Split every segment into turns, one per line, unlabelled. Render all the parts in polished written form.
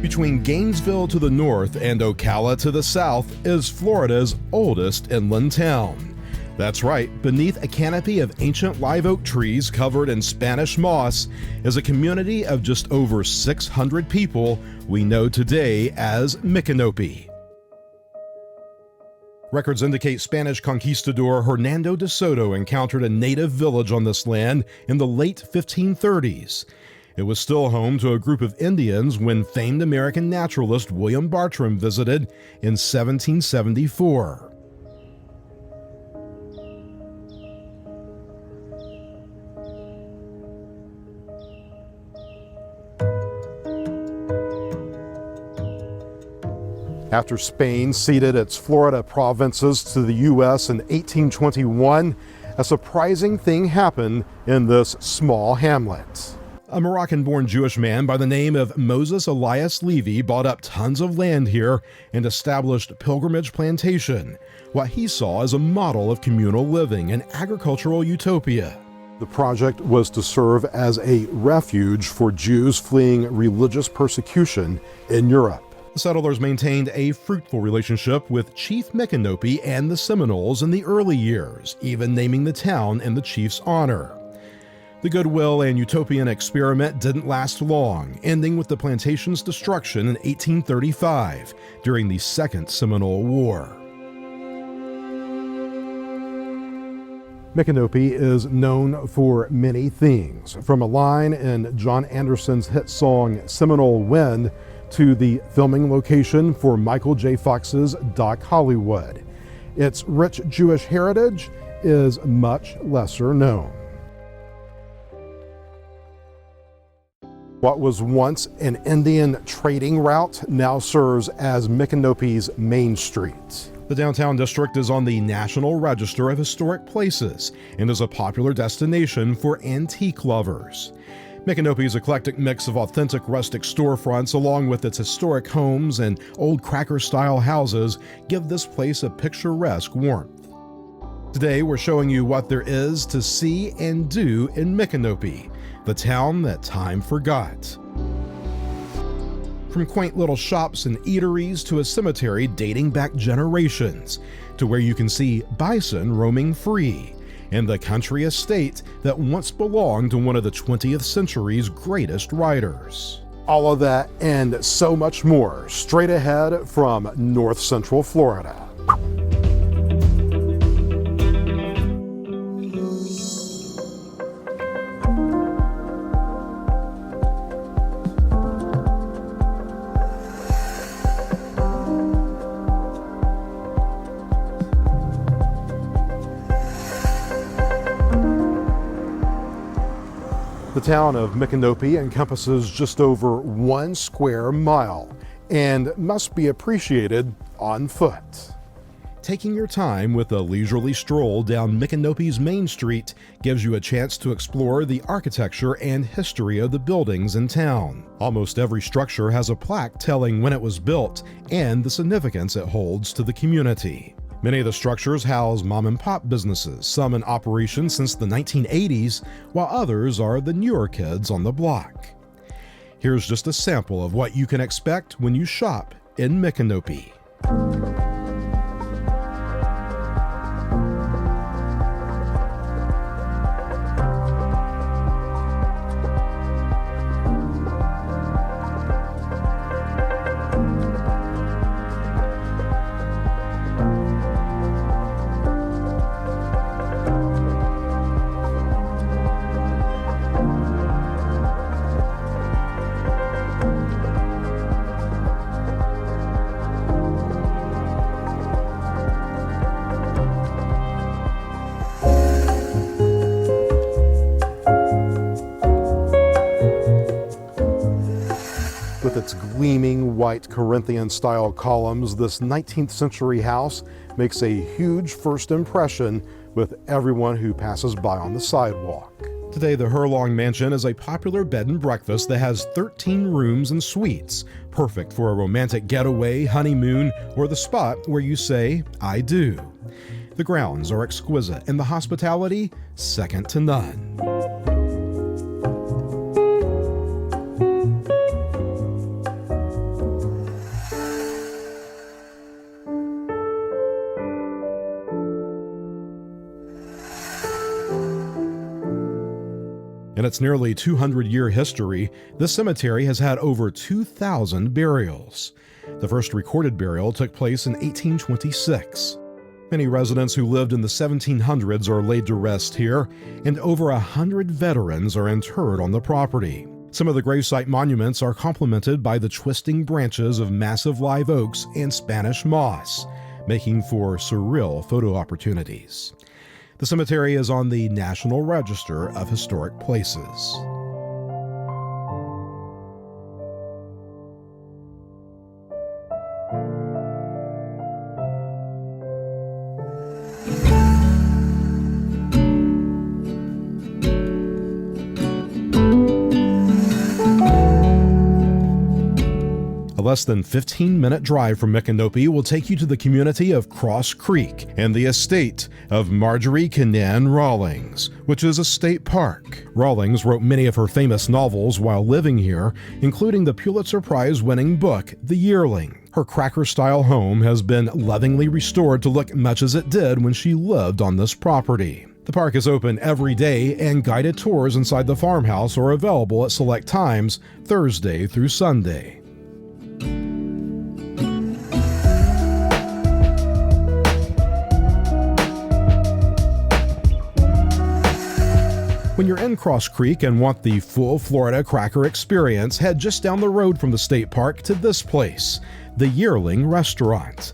Between Gainesville to the north and Ocala to the south is Florida's oldest inland town. That's right, beneath a canopy of ancient live oak trees covered in Spanish moss is a community of just over 600 people we know today as Micanopy. Records indicate Spanish conquistador Hernando de Soto encountered a native village on this land in the late 1530s. It was still home to a group of Indians when famed American naturalist William Bartram visited in 1774. After Spain ceded its Florida provinces to the U.S. in 1821, a surprising thing happened in this small hamlet. A Moroccan-born Jewish man by the name of Moses Elias Levy bought up tons of land here and established Pilgrimage Plantation, what he saw as a model of communal living and agricultural utopia. The project was to serve as a refuge for Jews fleeing religious persecution in Europe. The settlers maintained a fruitful relationship with Chief Micanopy and the Seminoles in the early years, even naming the town in the chief's honor. The goodwill and utopian experiment didn't last long, ending with the plantation's destruction in 1835 during the Second Seminole War. Micanopy is known for many things, from a line in John Anderson's hit song Seminole Wind to the filming location for Michael J. Fox's Doc Hollywood. Its rich Jewish heritage is much lesser known. What was once an Indian trading route now serves as Micanopy's Main Street. The downtown district is on the National Register of Historic Places and is a popular destination for antique lovers. Micanopy's eclectic mix of authentic rustic storefronts along with its historic homes and old cracker-style houses give this place a picturesque warmth. Today we're showing you what there is to see and do in Micanopy, the town that time forgot. From quaint little shops and eateries to a cemetery dating back generations, to where you can see bison roaming free, and the country estate that once belonged to one of the 20th century's greatest writers. All of that and so much more straight ahead from North Central Florida. The town of Micanopy encompasses just over 1 square mile and must be appreciated on foot. Taking your time with a leisurely stroll down Micanopy's Main Street gives you a chance to explore the architecture and history of the buildings in town. Almost every structure has a plaque telling when it was built and the significance it holds to the community. Many of the structures house mom-and-pop businesses, some in operation since the 1980s, while others are the newer kids on the block. Here's just a sample of what you can expect when you shop in Micanopy. With its gleaming white Corinthian-style columns, this 19th century house makes a huge first impression with everyone who passes by on the sidewalk. Today, the Herlong Mansion is a popular bed and breakfast that has 13 rooms and suites, perfect for a romantic getaway, honeymoon, or the spot where you say, "I do." The grounds are exquisite and the hospitality second to none. In its nearly 200-year history, this cemetery has had over 2,000 burials. The first recorded burial took place in 1826. Many residents who lived in the 1700s are laid to rest here, and over 100 veterans are interred on the property. Some of the gravesite monuments are complemented by the twisting branches of massive live oaks and Spanish moss, making for surreal photo opportunities. The cemetery is on the National Register of Historic Places. A less than 15-minute drive from Micanopy will take you to the community of Cross Creek and the estate of Marjorie Kinnan Rawlings, which is a state park. Rawlings wrote many of her famous novels while living here, including the Pulitzer Prize-winning book, The Yearling. Her cracker-style home has been lovingly restored to look much as it did when she lived on this property. The park is open every day, and guided tours inside the farmhouse are available at select times, Thursday through Sunday. When you're in Cross Creek and want the full Florida cracker experience, head just down the road from the state park to this place, the Yearling Restaurant.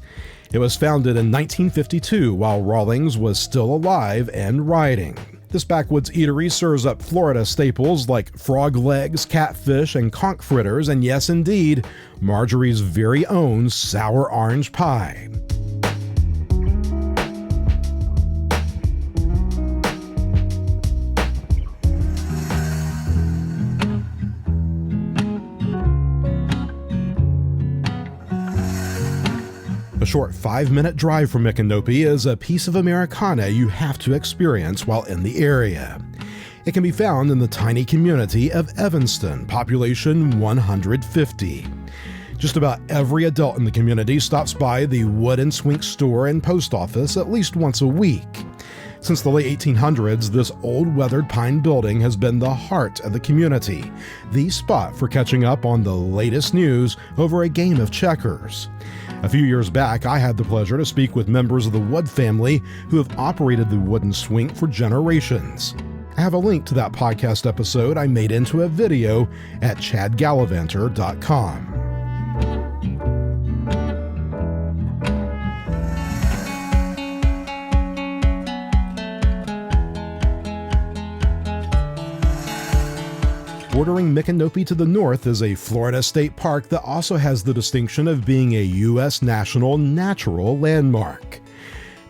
It was founded in 1952 while Rawlings was still alive and writing. This backwoods eatery serves up Florida staples like frog legs, catfish, and conch fritters, and yes indeed, Marjorie's very own sour orange pie. A short 5-minute drive from Micanopy is a piece of Americana you have to experience while in the area. It can be found in the tiny community of Evanston, population 150. Just about every adult in the community stops by the Wood and Swink store and post office at least once a week. Since the late 1800s, this old weathered pine building has been the heart of the community, the spot for catching up on the latest news over a game of checkers. A few years back, I had the pleasure to speak with members of the Wood family who have operated the Wood and Swink for generations. I have a link to that podcast episode I made into a video at ChadGallivanter.com. Bordering Micanopy to the north is a Florida state park that also has the distinction of being a U.S. National Natural Landmark.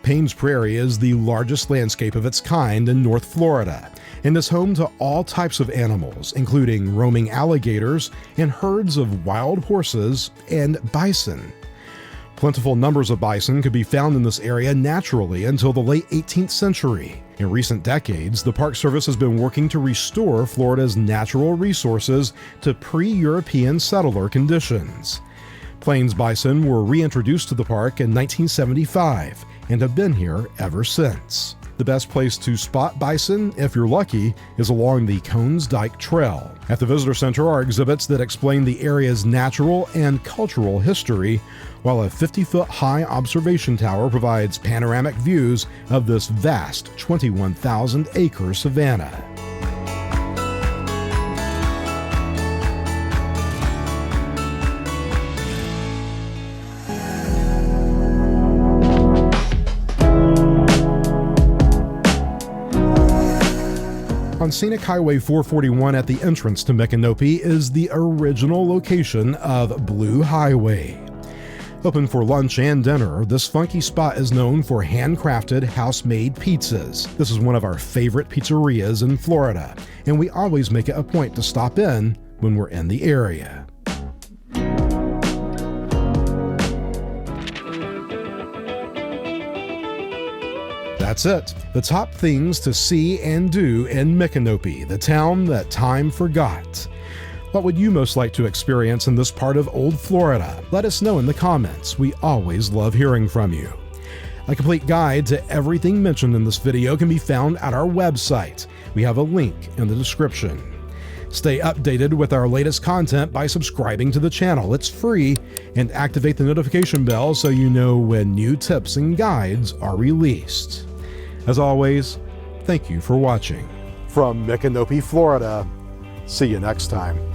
Paynes Prairie is the largest landscape of its kind in North Florida and is home to all types of animals, including roaming alligators and herds of wild horses and bison. Plentiful numbers of bison could be found in this area naturally until the late 18th century. In recent decades, the Park Service has been working to restore Florida's natural resources to pre-European settler conditions. Plains bison were reintroduced to the park in 1975 and have been here ever since. The best place to spot bison, if you're lucky, is along the Cones Dyke Trail. At the Visitor Center are exhibits that explain the area's natural and cultural history, while a 50-foot high observation tower provides panoramic views of this vast 21,000-acre savanna. On scenic Highway 441 at the entrance to Micanopy is the original location of Blue Highway. Open for lunch and dinner, this funky spot is known for handcrafted, house-made pizzas. This is one of our favorite pizzerias in Florida, and we always make it a point to stop in when we're in the area. That's it. The top things to see and do in Micanopy, the town that time forgot. What would you most like to experience in this part of Old Florida? Let us know in the comments. We always love hearing from you. A complete guide to everything mentioned in this video can be found at our website, We have a link in the description. Stay updated with our latest content by subscribing to the channel. It's free, and activate the notification bell so you know when new tips and guides are released. As always, thank you for watching. From Micanopy, Florida, see you next time.